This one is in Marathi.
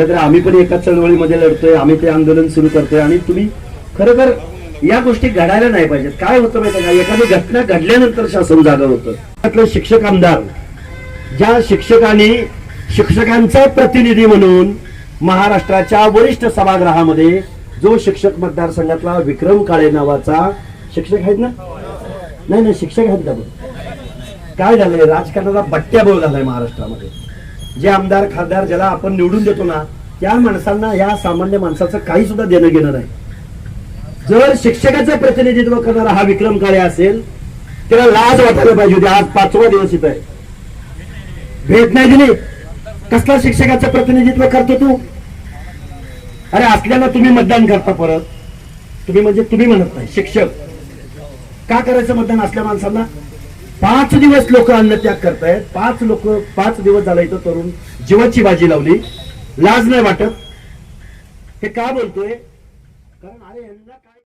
तर आम्ही पण एका चळवळीमध्ये लढतोय, आम्ही ते आंदोलन सुरू करतोय आणि तुम्ही खरोखर या गोष्टी घडायला नाही पाहिजेत. काय होतं माहिती का, एखादी घटना घडल्यानंतर शासन जागा होतं. त्यातलं शिक्षक आमदार, ज्या शिक्षकांनी शिक्षकांचा प्रतिनिधी म्हणून महाराष्ट्राच्या वरिष्ठ सभागृहामध्ये जो शिक्षक मतदारसंघातला विक्रम काळे नावाचा शिक्षक आहेत ना, नाही शिक्षक आहेत का, काय झालंय राजकारणाला बट्ट्याबोळ झालाय महाराष्ट्रामध्ये. जे आमदार खासदार ज्याला आपण निवडून देतो ना, त्या माणसांना या सामान्य माणसाचं काही सुद्धा देणं घेणं नाही. जर शिक्षकाचं प्रतिनिधित्व करणारा हा विक्रम काळे असेल, त्याला लाज वाटायला पाहिजे होती. आज 5वा दिवस इथं आहे, भेट नाही दिली. कसला शिक्षकाचं प्रतिनिधित्व करतो तू? अरे असल्याला तुम्ही मतदान करता परत, तुम्ही म्हणजे तुम्ही म्हणत नाही, शिक्षक का करायचं मतदान असल्या माणसांना? 5 दिवस लोक अन्नत्याग करतायत, 5 दिवस झाला इथं तरुण जीवाची बाजी लावली. लाज नाही वाटत? हे का बोलतोय? कारण अरे यांना काय